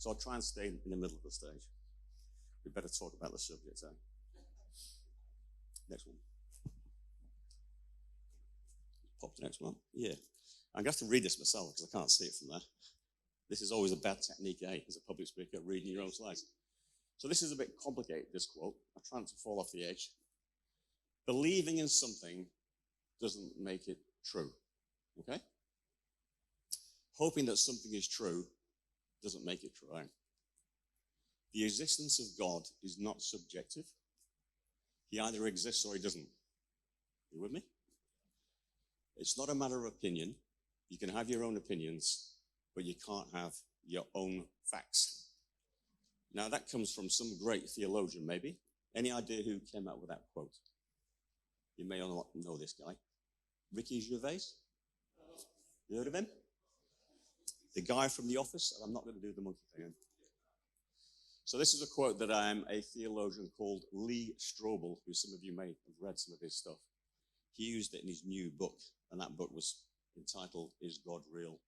So I'll try and stay in the middle of the stage. We better talk about the subject, eh? Next one. Pop the next one. Yeah. I'm going to have to read this myself because I can't see it from there. This is always a bad technique, eh, as a public speaker, reading your own slides. So this is a bit complicated, this quote. I'm trying to fall off the edge. Believing in something doesn't make it true, okay? Hoping that something is true doesn't make it true, eh? The existence of God is not subjective. He either exists or he doesn't. You with me? It's not a matter of opinion. You can have your own opinions, but you can't have your own facts. Now, that comes from some great theologian, maybe. Any idea who came up with that quote? You may or not know this guy. Ricky Gervais? You heard of him? The guy from The Office? I'm not going to do the monkey thing. So this is a quote that a theologian called Lee Strobel, who some of you may have read some of his stuff. He used it in his new book, and that book was entitled, Is God Real?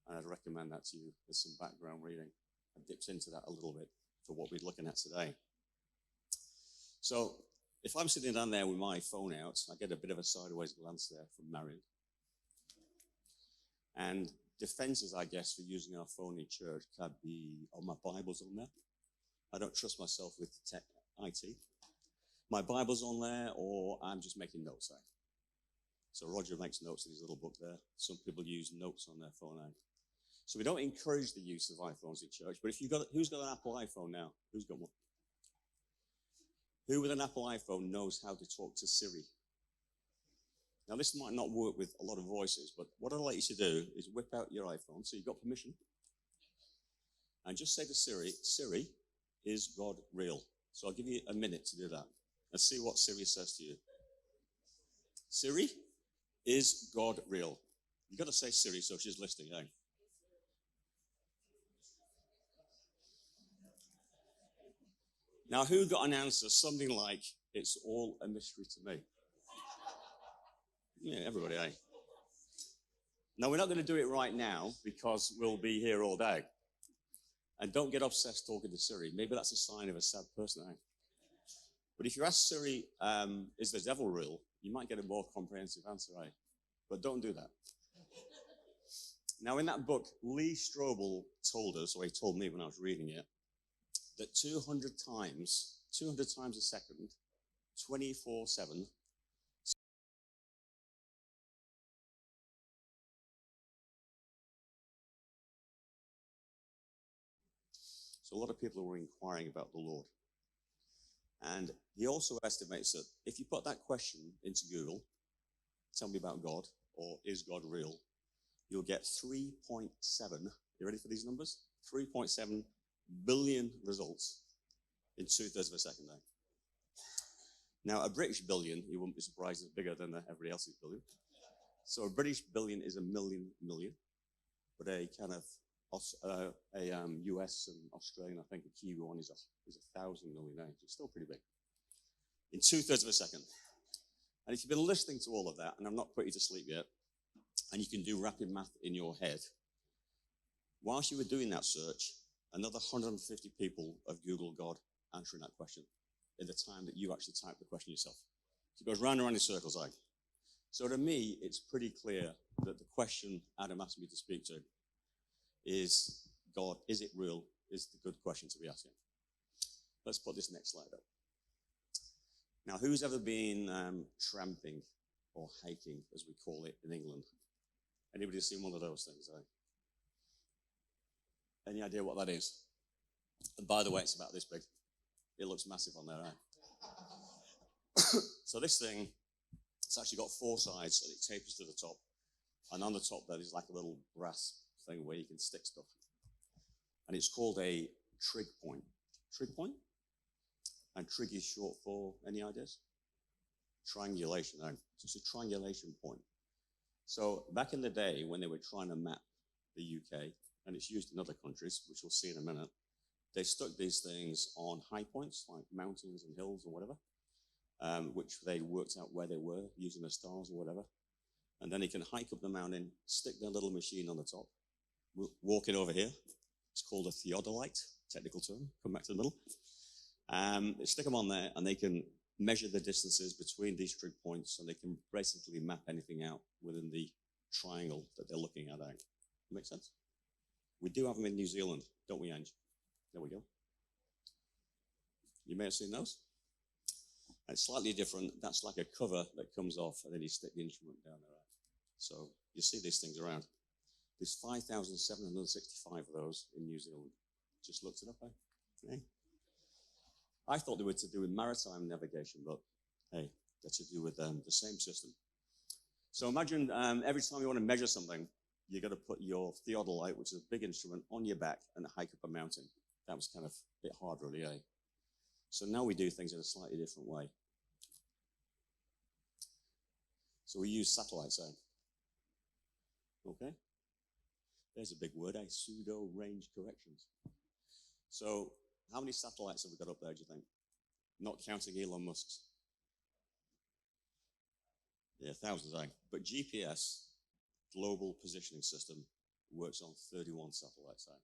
And I'd recommend that to you as some background reading. I dipped into that a little bit for what we're looking at today. So if I'm sitting down there with my phone out, I get a bit of a sideways glance there from Marion. And defenses, I guess, for using our phone in church could be, oh, my Bible's on there. I don't trust myself with tech, IT. My Bible's on there, or I'm just making notes there. So Roger makes notes in his little book there. Some people use notes on their phone now. So we don't encourage the use of iPhones in church, but if you've got, who's got an Apple iPhone now? Who's got one? Who with an Apple iPhone knows how to talk to Siri? Now this might not work with a lot of voices, but what I'd like you to do is whip out your iPhone, so you've got permission, and just say to Siri, Siri, is God real? So I'll give you a minute to do that, and see what Siri says to you. Siri, is God real? You've got to say Siri so she's listening, eh? Now, who got an answer? Something like, it's all a mystery to me. Yeah, everybody, eh? Now, we're not going to do it right now because we'll be here all day. And don't get obsessed talking to Siri. Maybe that's a sign of a sad person, eh? But if you ask Siri, is the devil real? You might get a more comprehensive answer, eh? But don't do that. Now, in that book, Lee Strobel told us, or he told me when I was reading it, that 200 times a second, 24/7, so a lot of people were inquiring about the Lord. And he also estimates that if you put that question into Google, tell me about God, or is God real, you'll get 3.7, you ready for these numbers? 3.7 billion results in 2/3 of a second now. Now, a British billion, you wouldn't be surprised, is bigger than everybody else's billion. So a British billion is a million, but a kind of US and Australian, I think a Kiwi one is 1,000 million. It's still pretty big. In 2/3 of a second. And if you've been listening to all of that, and I'm not putting you to sleep yet, and you can do rapid math in your head, whilst you were doing that search, another 150 people have Googled God answering that question in the time that you actually typed the question yourself. So it goes round and round in circles, like. So to me, it's pretty clear that the question Adam asked me to speak to is God, is it real, is the good question to be asking. Let's put this next slide up. Now, who's ever been tramping or hiking, as we call it in England? Anybody seen one of those things, eh? Any idea what that is? And by the way, it's about this big. It looks massive on there, eh? So this thing, it's actually got 4 sides and it tapers to the top. And on the top there is like a little brass thing where you can stick stuff. And it's called a trig point. Trig point? And trig is short for, any ideas? Triangulation. No. So it's a triangulation point. So back in the day when they were trying to map the UK, and it's used in other countries, which we'll see in a minute, they stuck these things on high points, like mountains and hills or whatever, which they worked out where they were using the stars or whatever. And then they can hike up the mountain, stick their little machine on the top, walk it over here. It's called a theodolite, technical term, come back to the middle. They stick them on there, and they can measure the distances between these trig points, and they can basically map anything out within the triangle that they're looking at out. Make sense? We do have them in New Zealand, don't we, Ange? There we go. You may have seen those. It's slightly different. That's like a cover that comes off, and then you stick the instrument down there. So you see these things around. There's 5,765 of those in New Zealand. Just looked it up, eh? I thought they were to do with maritime navigation, but hey, they're to do with the same system. So imagine every time you want to measure something, you've got to put your theodolite, which is a big instrument, on your back and hike up a mountain. That was kind of a bit hard, really, eh? So now we do things in a slightly different way. So we use satellites, eh? Okay? There's a big word, eh? Pseudo-range corrections. So how many satellites have we got up there, do you think? Not counting Elon Musk's. Yeah, thousands, eh? But GPS, Global Positioning System, works on 31 satellites, eh?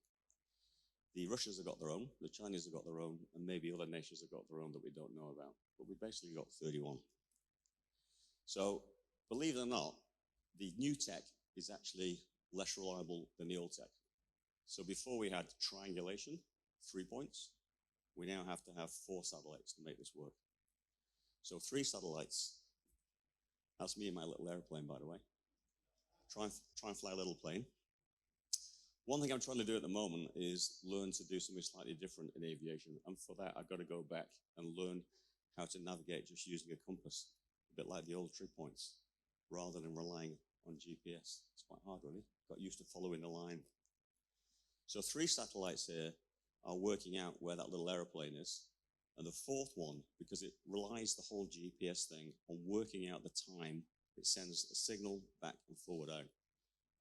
The Russians have got their own, the Chinese have got their own, and maybe other nations have got their own that we don't know about. But we basically got 31. So, believe it or not, the new tech is actually less reliable than the old tech. So before we had triangulation, 3 points, we now have to have 4 satellites to make this work. So 3 satellites. That's me in my little airplane, by the way. Try and fly a little plane. One thing I'm trying to do at the moment is learn to do something slightly different in aviation. And for that, I've got to go back and learn how to navigate just using a compass, a bit like the old trig points, rather than relying on GPS. It's quite hard, really. Got used to following the line. So 3 satellites here are working out where that little aeroplane is. And the 4th one, because it relies the whole GPS thing on working out the time, it sends a signal back and forward out.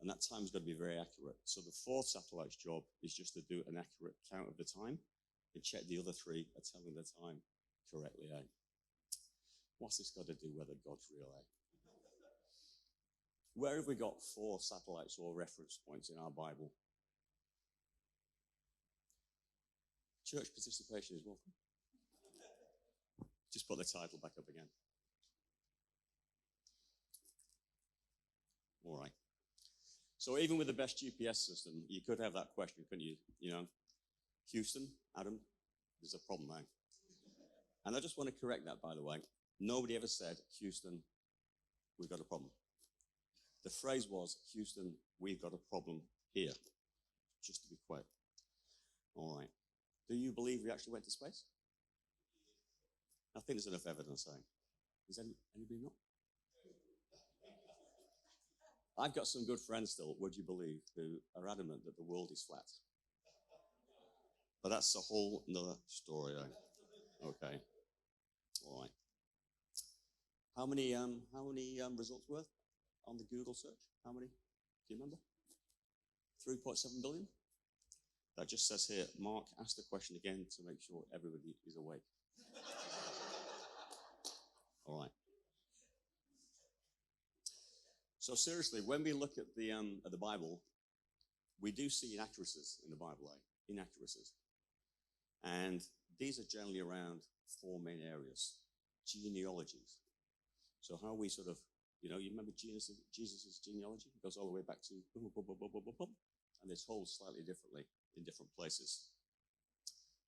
And that time's got to be very accurate. So the 4th satellite's job is just to do an accurate count of the time and check the other 3 are telling the time correctly out. What's this got to do whether God's real out? Where have we got 4 satellites or reference points in our Bible? Church participation is welcome. Just put the title back up again. All right. So even with the best GPS system, you could have that question, couldn't you? You know, Houston, Adam, there's a problem now. And I just want to correct that, by the way. Nobody ever said, Houston, we've got a problem. The phrase was, Houston, we've got a problem here. Just to be quiet. All right. Do you believe we actually went to space? I think there's enough evidence saying. Is anybody not? I've got some good friends still, would you believe, who are adamant that the world is flat. But that's a whole nother story. Okay. All right. How many results worth on the Google search? How many? Do you remember? 3.7 billion? That just says here, Mark, ask the question again to make sure everybody is awake. All right. So seriously, when we look at the Bible, we do see inaccuracies in the Bible, inaccuracies. And these are generally around 4 main areas. Genealogies. So how we sort of, you remember Jesus' genealogy? It goes all the way back to boom, boom, boom, boom, boom, boom, boom, and it's told slightly differently in different places.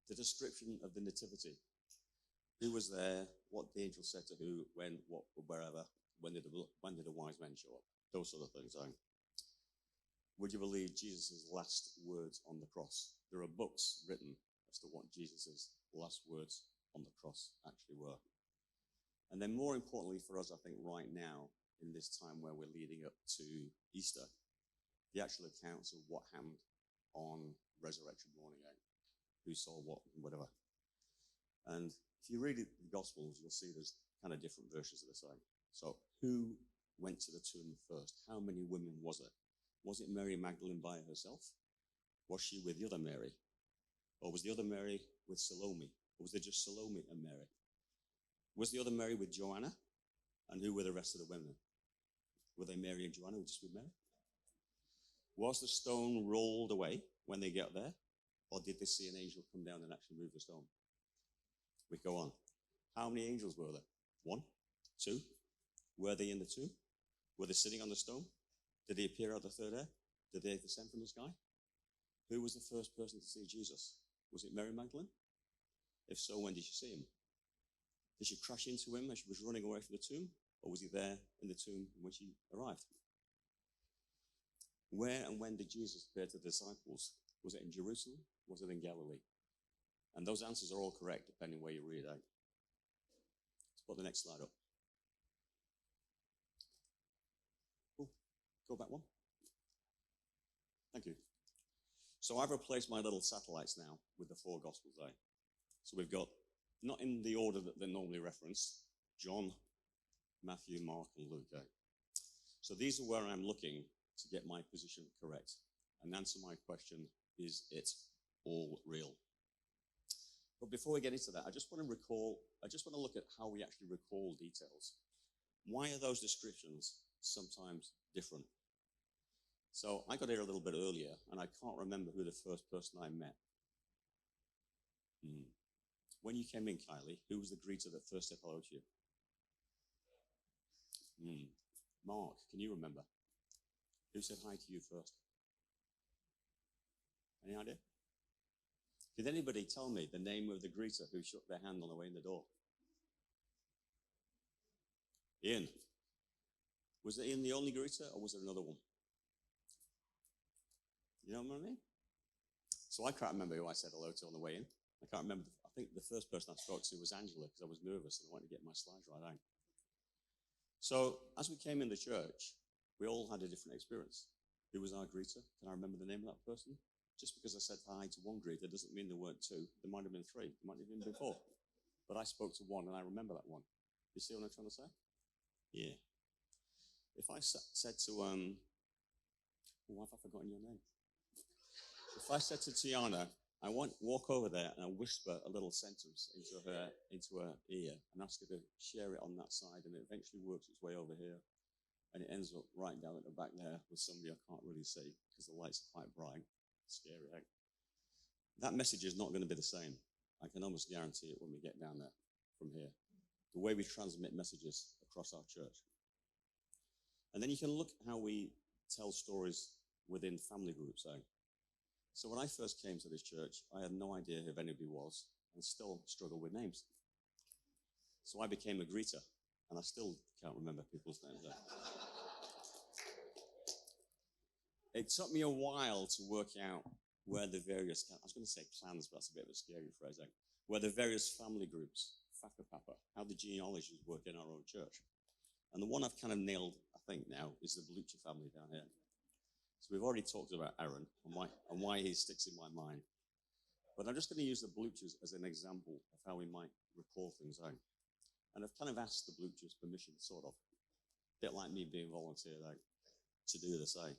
The description of the nativity. Who was there, what the angel said to who, when, what, wherever, when did the wise men show up? Those sort of things. Would you believe Jesus' last words on the cross? There are books written as to what Jesus' last words on the cross actually were. And then more importantly for us, I think, right now, in this time where we're leading up to Easter, the actual accounts of what happened on resurrection morning, who saw what and whatever. And if you read the Gospels, you'll see there's kind of different versions of this. So who went to the tomb first? How many women was it? Was it Mary Magdalene by herself? Was she with the other Mary? Or was the other Mary with Salome? Or was there just Salome and Mary? Was the other Mary with Joanna? And who were the rest of the women? Were they Mary and Joanna or just with Mary? Was the stone rolled away when they get there? Or did they see an angel come down and actually move the stone? We go on. How many angels were there? 1? 2? Were they in the tomb? Were they sitting on the stone? Did they appear out of the third air? Did they descend from the sky? Who was the first person to see Jesus? Was it Mary Magdalene? If so, when did she see him? Did she crash into him as she was running away from the tomb? Or was he there in the tomb when she arrived? Where and when did Jesus appear to the disciples? Was it in Jerusalem? Was it in Galilee? And those answers are all correct, depending where you read out. Let's put the next slide up. Oh, go back one. Thank you. So I've replaced my little satellites now with the 4 Gospels there. So we've got, not in the order that they're normally referenced, John, Matthew, Mark, and Luke. So these are where I'm looking to get my position correct and answer my question, is it all real? But before we get into that, I just want to look at how we actually recall details. Why are those descriptions sometimes different? So I got here a little bit earlier, and I can't remember who the first person I met. When you came in, Kylie, who was the greeter that first said hello to you? Mark, can you remember? Who said hi to you first? Any idea? Did anybody tell me the name of the greeter who shook their hand on the way in the door? Ian. Was Ian the only greeter, or was there another one? You know what I mean? So I can't remember who I said hello to on the way in. I can't remember. I think the first person I spoke to was Angela, because I was nervous and I wanted to get my slides right out. So as we came in the church, we all had a different experience. Who was our greeter? Can I remember the name of that person? Just because I said hi to one greeter doesn't mean there weren't 2. There might have been 3. There might have been 4. But I spoke to one and I remember that one. You see what I'm trying to say? Yeah. If I said to, why have I forgotten your name? If I said to Tiana, I walk over there and I whisper a little sentence into her ear and ask her to share it on that side, and it eventually works its way over here, and it ends up right down at the back there with somebody I can't really see because the lights are quite bright. Scary, eh? That message is not going to be the same. I can almost guarantee it when we get down there from here. The way we transmit messages across our church. And then you can look at how we tell stories within family groups, eh? So when I first came to this church, I had no idea who anybody was and still struggle with names. So I became a greeter, and I still can't remember people's names. It took me a while to work out where the various, I was going to say clans, but that's a bit of a scary phrase, where the various family groups, Whakapapa, how the genealogies work in our own church. And the one I've kind of nailed, I think now, is the Belucci family down here. So we've already talked about Aaron and why he sticks in my mind. But I'm just going to use the Beluchis as an example of how we might recall things out. And I've kind of asked the Beluchis permission, sort of. A bit like me being volunteered out to do this, eh?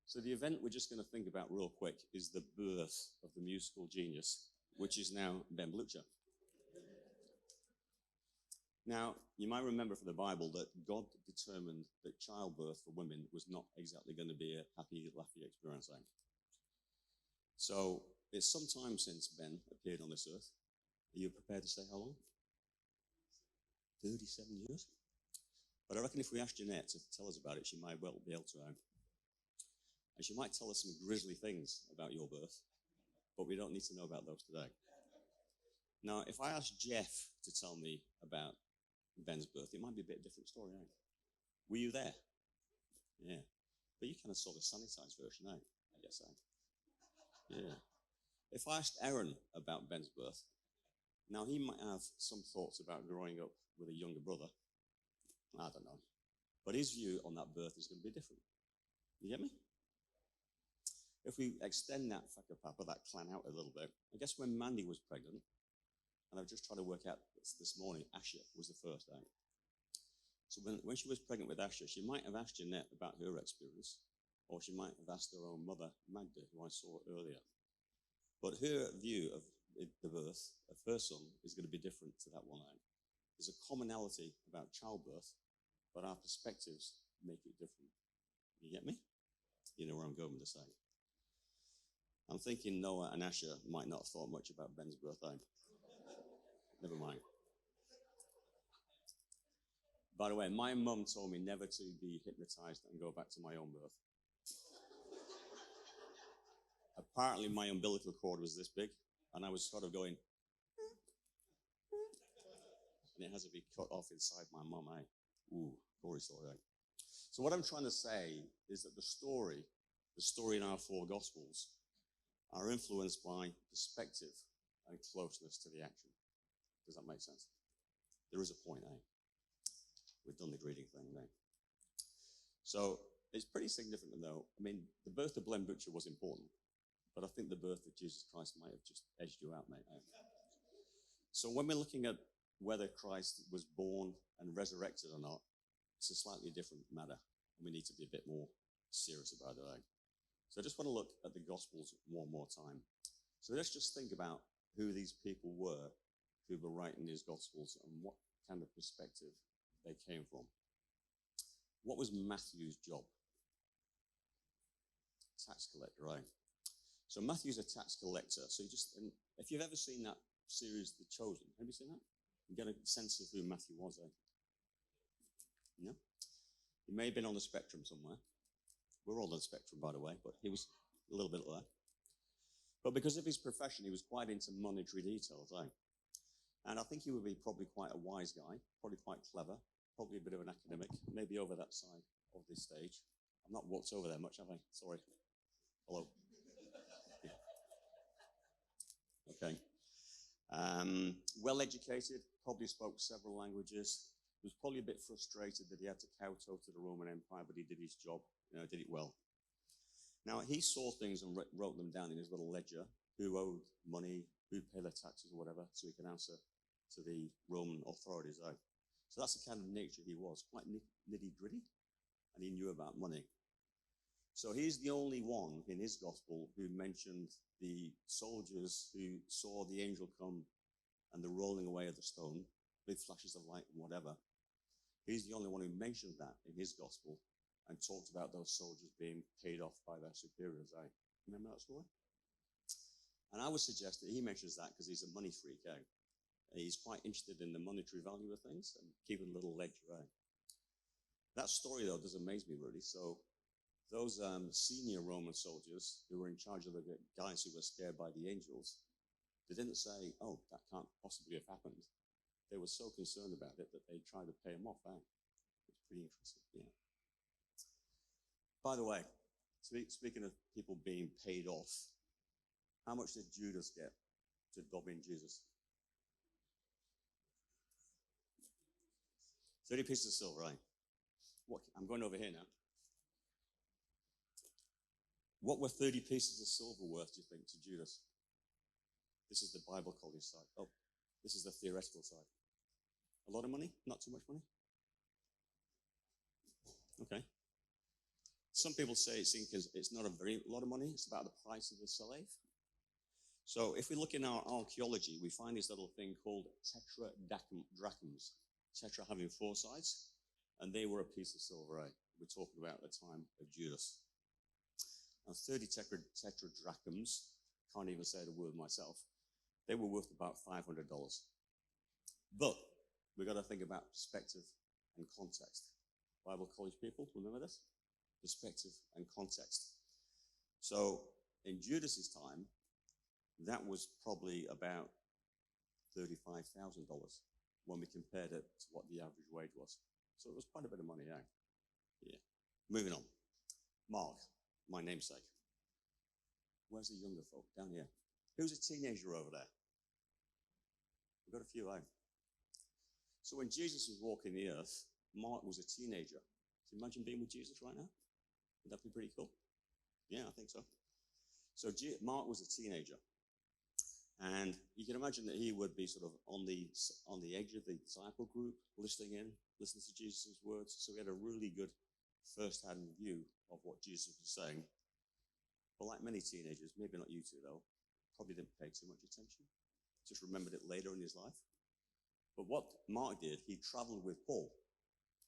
So the event we're just going to think about real quick is the birth of the musical genius, which is now Ben Belucci. Now, you might remember from the Bible that God determined that childbirth for women was not exactly going to be a happy, laughy experience. So it's some time since Ben appeared on this earth. Are you prepared to say how long? 37 years? But I reckon if we asked Jeanette to tell us about it, she might well be able to. And she might tell us some grisly things about your birth, but we don't need to know about those today. Now, if I asked Jeff to tell me about Ben's birth, it might be a bit different story, eh? Were you there? Yeah. But you kind of saw the sanitized version, eh? I guess, eh? Yeah. If I asked Aaron about Ben's birth, now he might have some thoughts about growing up with a younger brother. I don't know. But his view on that birth is going to be different. You get me? If we extend that Whakapapa, that clan out a little bit, I guess when Mandy was pregnant, and I've just tried to work out this morning, Asher was the first out. So when she was pregnant with Asher, she might have asked Jeanette about her experience, or she might have asked her own mother, Magda, who I saw earlier. But her view of the birth of her son is going to be different to that one out. There's a commonality about childbirth, but our perspectives make it different. You get me? You know where I'm going with this out. I'm thinking Noah and Asher might not have thought much about Ben's birthday. Never mind. By the way, my mum told me never to be hypnotized and go back to my own birth. Apparently, my umbilical cord was this big, and I was sort of going, and it has to be cut off inside my mum, eh? Ooh, gory story, eh? So what I'm trying to say is that the story in our four Gospels, are influenced by perspective and closeness to the action. Does that make sense? There is a point, eh? We've done the greeting thing, eh? So it's pretty significant, though. I mean, the birth of Glenn Butcher was important, but I think the birth of Jesus Christ might have just edged you out, mate. So when we're looking at whether Christ was born and resurrected or not, it's a slightly different matter, and we need to be a bit more serious about it, eh? So I just want to look at the Gospels one more time. So let's just think about who these people were who were writing these Gospels and what kind of perspective they came from. What was Matthew's job? Tax collector, right? So Matthew's a tax collector. So if you've ever seen that series, The Chosen, have you seen that? You get a sense of who Matthew was, eh? No? He may have been on the spectrum somewhere. We're all on the spectrum, by the way, but he was a little bit like that. But because of his profession, he was quite into monetary details, eh? And I think he would be probably quite a wise guy, probably quite clever, probably a bit of an academic, maybe over that side of this stage. I've not walked over there much, have I? Sorry. Hello. Yeah. Okay. Well-educated, probably spoke several languages. He was probably a bit frustrated that he had to kowtow to the Roman Empire, but he did his job, did it well. Now, he saw things and wrote them down in his little ledger, who owed money, who paid their taxes or whatever, so he could answer to the Roman authorities. So that's the kind of nature he was, quite nitty-gritty, and he knew about money. So he's the only one in his gospel who mentioned the soldiers who saw the angel come and the rolling away of the stone, big flashes of light and whatever. He's the only one who mentioned that in his gospel and talked about those soldiers being paid off by their superiors. Remember that story? And I would suggest that he mentions that because he's a money freak. He's quite interested in the monetary value of things and keeping a little ledger. That story, though, does amaze me, really. So those senior Roman soldiers who were in charge of the guys who were scared by the angels, they didn't say, oh, that can't possibly have happened. They were so concerned about it that they tried to pay him off. It's pretty interesting, yeah. By the way, speaking of people being paid off, how much did Judas get to dob in Jesus? 30 pieces of silver, right? I'm going over here now. What were 30 pieces of silver worth, do you think, to Judas? This is the Bible college side. Oh, this is the theoretical side. A lot of money? Not too much money? Okay. Some people say it's not a very lot of money. It's about the price of the slave. So if we look in our archaeology, we find this little thing called tetradrachms. Tetra having 4 sides, and they were a piece of silver. We're talking about the time of Judas. And 30 tetradrachms, can't even say the word myself, they were worth about $500. But we've got to think about perspective and context. Bible college people, remember this? Perspective and context. So in Judas's time, that was probably about $35,000 when we compared it to what the average wage was. So it was quite a bit of money, yeah. Moving on. Mark, my namesake. Where's the younger folk? Down here. Who's a teenager over there? We've got a few, So when Jesus was walking the earth, Mark was a teenager. Can you imagine being with Jesus right now? Would that be pretty cool? Yeah, I think so. So Mark was a teenager. And you can imagine that he would be sort of on the edge of the disciple group, listening to Jesus' words. So he had a really good first-hand view of what Jesus was saying. But like many teenagers, maybe not you two though, probably didn't pay too much attention. Just remembered it later in his life. But what Mark did, he traveled with Paul,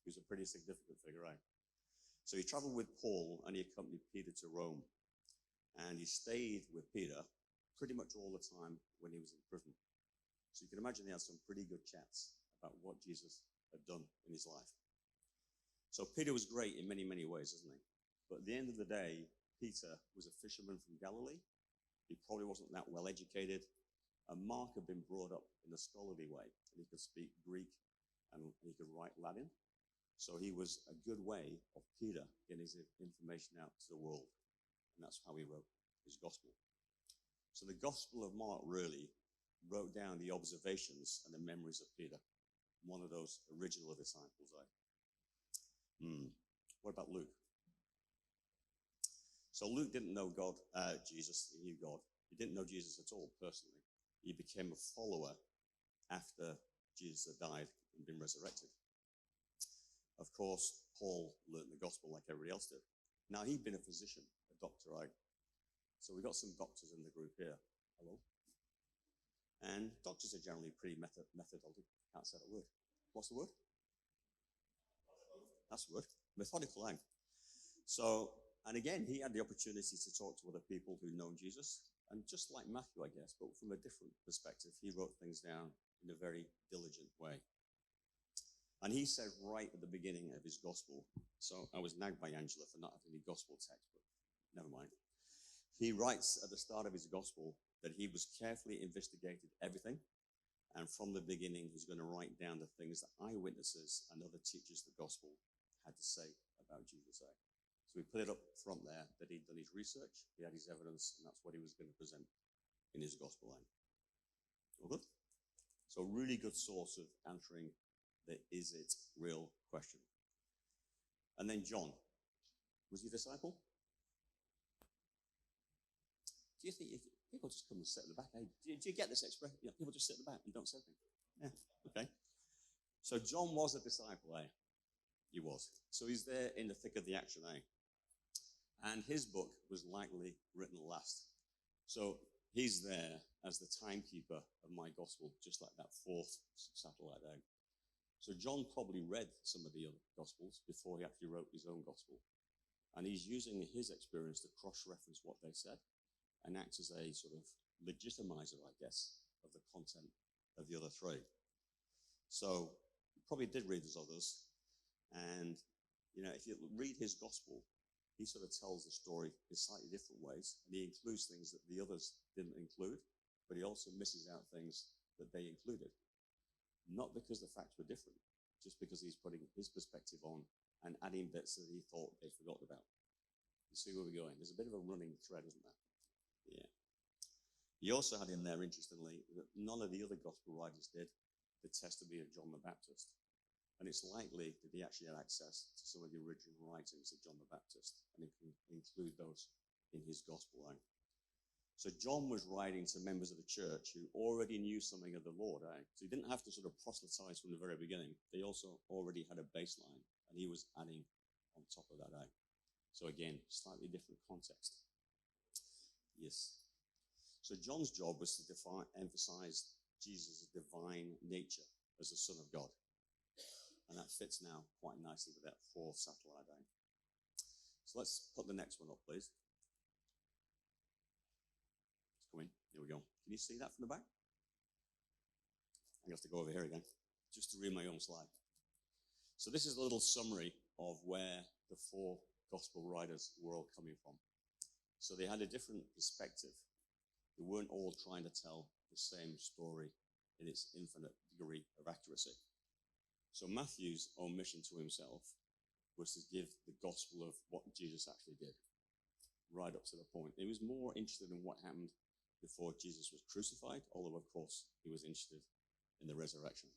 who's a pretty significant figure, So he traveled with Paul and he accompanied Peter to Rome. And he stayed with Peter pretty much all the time when he was in prison. So you can imagine he had some pretty good chats about what Jesus had done in his life. So Peter was great in many, many ways, isn't he? But at the end of the day, Peter was a fisherman from Galilee. He probably wasn't that well educated. And Mark had been brought up in a scholarly way. And he could speak Greek and he could write Latin. So he was a good way of Peter getting his information out to the world. And that's how he wrote his gospel. So the Gospel of Mark really wrote down the observations and the memories of Peter, one of those original disciples. What about Luke? So Luke didn't know Jesus. He knew God. He didn't know Jesus at all personally. He became a follower after Jesus had died and been resurrected. Of course, Paul learned the gospel like everybody else did. Now, he'd been a physician, a doctor. So we've got some doctors in the group here. Hello. And doctors are generally pretty methodical. Can't say that word. What's the word? That's the word. Methodical, eh? So, and again, he had the opportunity to talk to other people who'd known Jesus. And just like Matthew, I guess, but from a different perspective, he wrote things down in a very diligent way. And he said right at the beginning of his gospel, so I was nagged by Angela for not having any gospel text, but never mind. He writes at the start of his gospel that he was carefully investigated everything. And from the beginning, he's going to write down the things that eyewitnesses and other teachers of the gospel had to say about Jesus. So we put it up front there that he'd done his research, he had his evidence, and that's what he was going to present in his gospel line. All good? So a really good source of answering the is it real question. And then John, was he a disciple? Do you think people just come and sit at the back? Hey, do you get this expression? Yeah, people just sit at the back and don't say anything. Yeah, okay. So John was a disciple, eh? He was. So he's there in the thick of the action, eh? And his book was likely written last. So he's there as the timekeeper of my gospel, just like that fourth satellite egg. So John probably read some of the other gospels before he actually wrote his own gospel. And he's using his experience to cross-reference what they said and act as a sort of legitimizer, I guess, of the content of the other three. So he probably did read his others. And, if you read his gospel, he sort of tells the story in slightly different ways. And he includes things that the others didn't include, but he also misses out things that they included. Not because the facts were different, just because he's putting his perspective on and adding bits that he thought they forgot about. You see where we're going? There's a bit of a running thread, isn't there? Yeah. He also had in there, interestingly, that none of the other gospel writers did the testimony of John the Baptist. And it's likely that he actually had access to some of the original writings of John the Baptist, and he can include those in his gospel line. So John was writing to members of the church who already knew something of the Lord. So he didn't have to sort of proselytize from the very beginning. They also already had a baseline, and he was adding on top of that. So again, slightly different context. Yes. So John's job was to emphasize Jesus' divine nature as the Son of God. And that fits now quite nicely with that fourth satellite eye. So let's put the next one up, please. Let's go in. Here we go. Can you see that from the back? I have to go over here again, just to read my own slide. So this is a little summary of where the four gospel writers were all coming from. So they had a different perspective. They weren't all trying to tell the same story in its infinite degree of accuracy. So Matthew's own mission to himself was to give the gospel of what Jesus actually did, right up to the point. He was more interested in what happened before Jesus was crucified, although, of course, he was interested in the resurrection.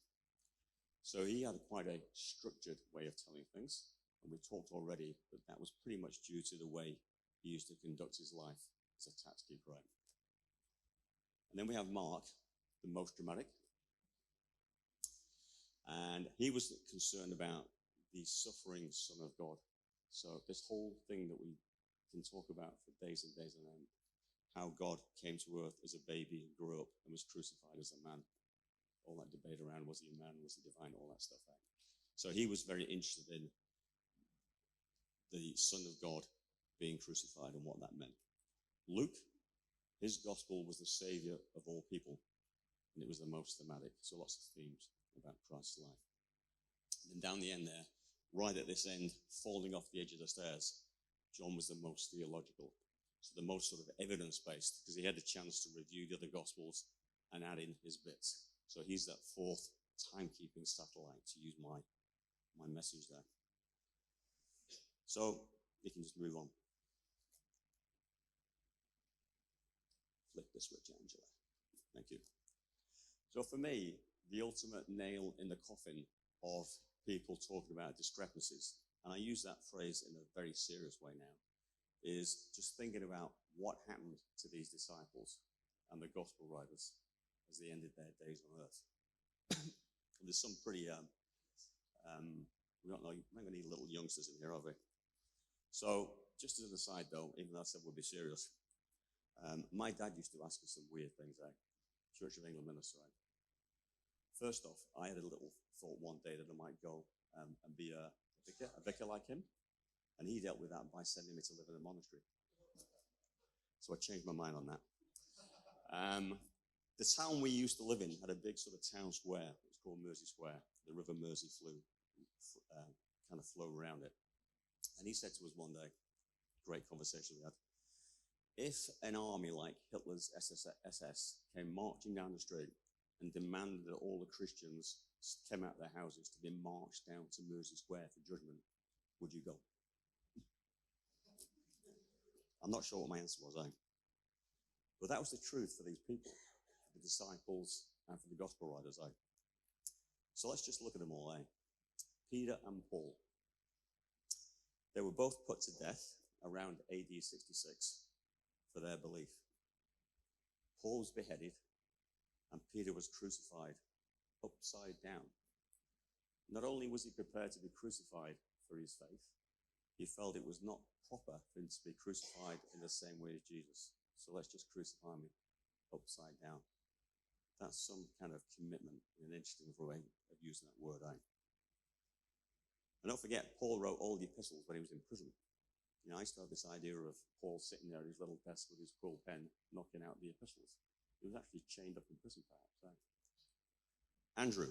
So he had quite a structured way of telling things, and we talked already that that was pretty much due to the way he used to conduct his life as a tax keeper. And then we have Mark, the most dramatic. And he was concerned about the suffering Son of God. So this whole thing that we can talk about for days and days on end, how God came to earth as a baby and grew up and was crucified as a man. All that debate around, was he a man, was he divine, all that stuff. So he was very interested in the Son of God being crucified and what that meant. Luke, his gospel was the savior of all people, and it was the most thematic. So lots of themes about Christ's life. And then down the end there, right at this end, falling off the edge of the stairs, John was the most theological. So the most sort of evidence-based, because he had the chance to review the other gospels and add in his bits. So he's that fourth timekeeping satellite, to use my message there. So you can just move on. Flick the switch, Angela. Thank you. So for me, the ultimate nail in the coffin of people talking about discrepancies, and I use that phrase in a very serious way now, is just thinking about what happened to these disciples and the gospel writers as they ended their days on earth. There's some pretty, we're not going to need little youngsters in here, are we? So, just as an aside though, even though I said we'd be serious, my dad used to ask us some weird things, Church of England minister, First off, I had a little thought one day that I might go and be a vicar like him, and he dealt with that by sending me to live in a monastery. So I changed my mind on that. The town we used to live in had a big sort of town square. It was called Mersey Square. The River Mersey kind of flowed around it. And he said to us one day, great conversation we had, if an army like Hitler's SS came marching down the street and demanded that all the Christians came out of their houses to be marched down to Mersey Square for judgment, would you go? I'm not sure what my answer was, But that was the truth for these people, for the disciples and for the gospel writers, So let's just look at them all, Peter and Paul. They were both put to death around AD 66 for their belief. Paul was beheaded and Peter was crucified upside down. Not only was he prepared to be crucified for his faith, he felt it was not proper for him to be crucified in the same way as Jesus. So let's just crucify me upside down. That's some kind of commitment in an interesting way of using that word, And don't forget, Paul wrote all the epistles when he was in prison. I used to have this idea of Paul sitting there at his little desk with his quill pen, knocking out the epistles. He was actually chained up in prison, perhaps. Andrew,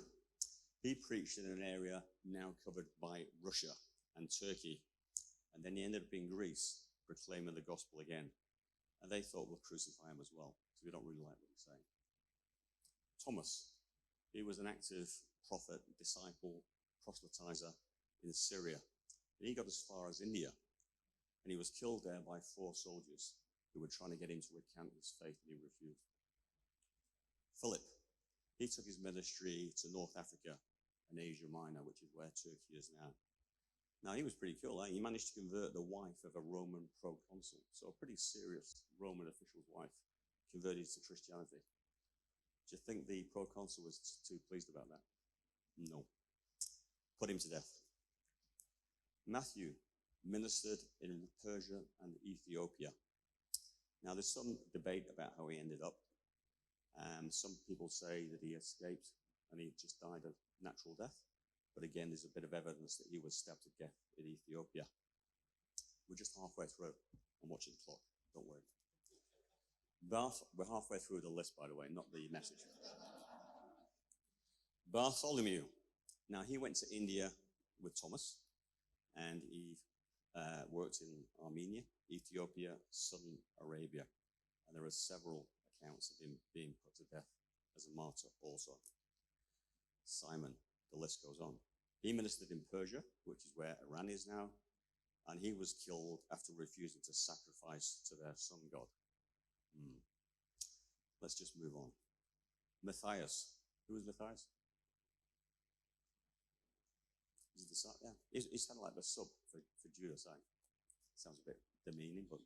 he preached in an area now covered by Russia and Turkey. And then he ended up in Greece, proclaiming the gospel again. And they thought, we'll crucify him as well, because we don't really like what he's saying. Thomas, he was an active prophet, disciple, proselytizer in Syria. And he got as far as India. And he was killed there by 4 soldiers who were trying to get him to recant his faith, and he refused. Philip, he took his ministry to North Africa and Asia Minor, which is where Turkey is now. Now, he was pretty cool. He managed to convert the wife of a Roman proconsul, so a pretty serious Roman official's wife, converted to Christianity. Do you think the proconsul was too pleased about that? No. Put him to death. Matthew ministered in Persia and Ethiopia. Now, there's some debate about how he ended up. Some people say that he escaped and he just died of natural death. But again, there's a bit of evidence that he was stabbed to death in Ethiopia. We're just halfway through. I'm watching the clock. Don't worry. We're halfway through the list, by the way, not the message. Bartholomew. Now, he went to India with Thomas, and he worked in Armenia, Ethiopia, southern Arabia. And there are several accounts of him being put to death as a martyr also. Simon, the list goes on. He ministered in Persia, which is where Iran is now, and he was killed after refusing to sacrifice to their sun god. Let's just move on. Matthias. Who was Matthias? He's kind of like the sub for Judas. Sounds a bit demeaning, but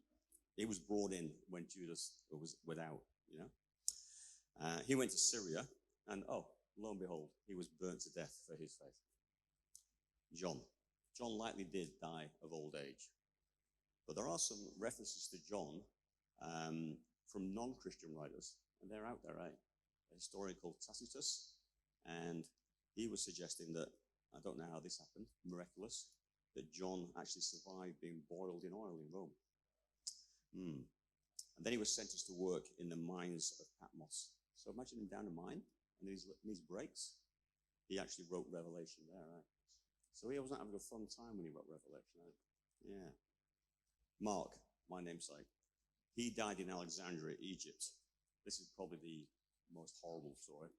he was brought in when Judas was without, He went to Syria, and lo and behold, he was burnt to death for his faith. John likely did die of old age. But there are some references to John from non-Christian writers, and they're out there, A historian called Tacitus, and he was suggesting that, I don't know how this happened, miraculous, that John actually survived being boiled in oil in Rome. And then he was sentenced to work in the mines of Patmos. So imagine him down a mine, and these breaks, he actually wrote Revelation there, right? So he wasn't having a fun time when he wrote Revelation, right? Yeah. Mark, my namesake, he died in Alexandria, Egypt. This is probably the most horrible story.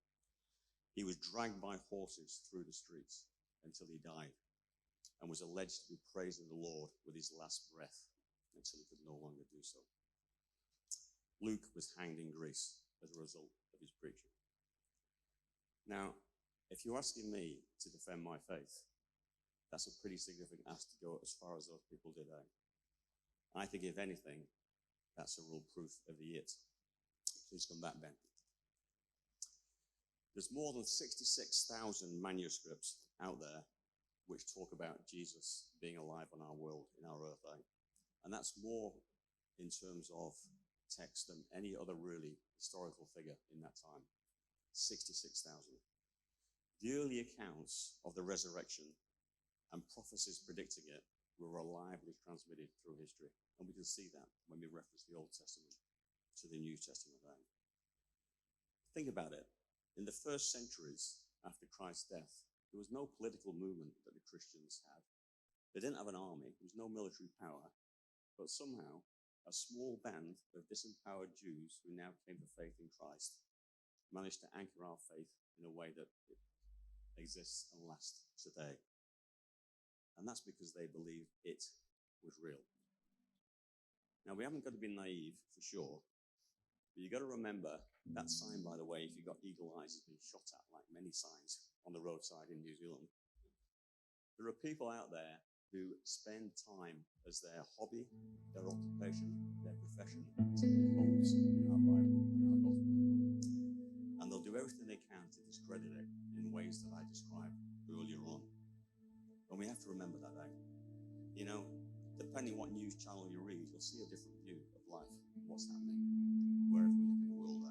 He was dragged by horses through the streets until he died, and was alleged to be praising the Lord with his last breath until he could no longer do so. Luke was hanged in Greece as a result of his preaching. Now, if you're asking me to defend my faith, that's a pretty significant ask to go as far as those people did. I think, if anything, that's a real proof of the it. Please come back, Ben. There's more than 66,000 manuscripts out there which talk about Jesus being alive on our world, in our earth, and that's more in terms of text than any other really historical figure in that time. 66,000. The early accounts of the resurrection and prophecies predicting it were reliably transmitted through history, and we can see that when we reference the Old Testament to the New Testament. Think about it. In the first centuries after Christ's death, there was no political movement that the Christians had. They didn't have an army, there was no military power, but somehow a small band of disempowered Jews who now came to faith in Christ managed to anchor our faith in a way that it exists and lasts today. And that's because they believed it was real. Now, we haven't got to be naive, for sure, but you've got to remember that sign, by the way, if you've got eagle eyes, has been shot at, like many signs on the roadside in New Zealand. There are people out there who spend time as their hobby, their occupation, their profession, to pick holes in our Bible and our gospel. And they'll do everything they can to discredit it in ways that I described earlier on. And we have to remember that, You know, depending what news channel you read, you'll see a different view of life, what's happening, wherever we look in the world,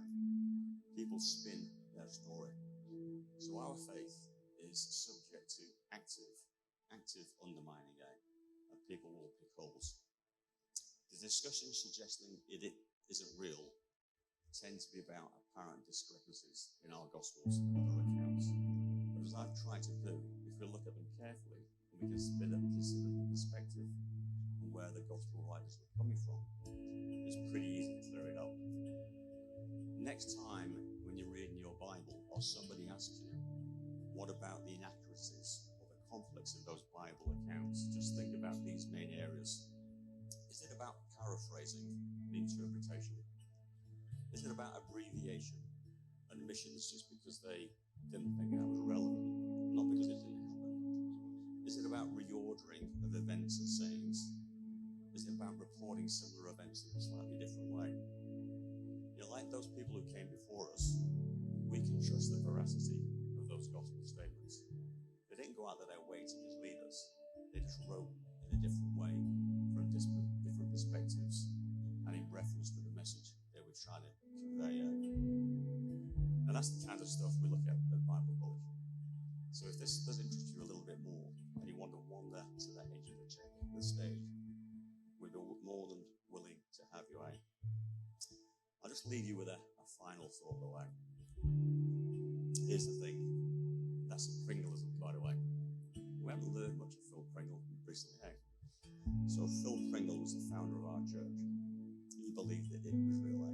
People spin their story. So our faith is subject to active undermining, and people will pick holes. The discussions suggesting it isn't real tend to be about apparent discrepancies in our Gospels and other accounts. But as I've tried to do, if we look at them carefully, and we consider the perspective and where the Gospel writers were coming from, it's pretty easy to clear it up. Next time when you're reading your Bible, or somebody asks you, what about the inaccuracies or the conflicts in those Bible accounts? Just think about these main areas. Is it about paraphrasing and interpretation? Is it about abbreviation and omissions just because they didn't think that was relevant, not because it didn't happen? Is it about reordering of events and sayings? Is it about reporting similar events in a slightly different way? Like those people who came before us, we can trust the veracity of those gospel statements. They didn't go out of their way to mislead us. They just wrote in a different way, from different perspectives, and in reference to the message they were trying to convey. And that's the kind of stuff we look at Bible College. So if this does interest you a little bit more, and you want to wander to that edge of the stage, we'd be more than willing to have you. I'll just leave you with a final thought, though. Here's the thing. That's a Pringleism, by the way. We haven't learned much of Phil Pringle recently, So Phil Pringle was the founder of our church. He believed that it was real,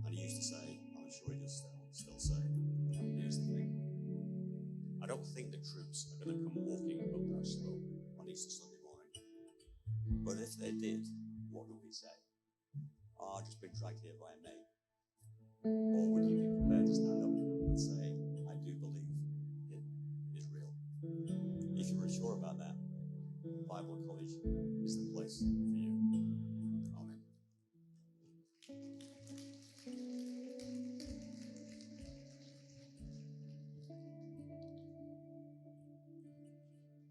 And he used to say, I'm sure he does still say, here's the thing. I don't think the troops are going to come walking up that slope on Easter Sunday morning. But if they did, what would we say? I've just been dragged here by a mate. Or would you be prepared to stand up and say, I do believe it is real? If you're unsure about that, Bible College is the place for you. Amen.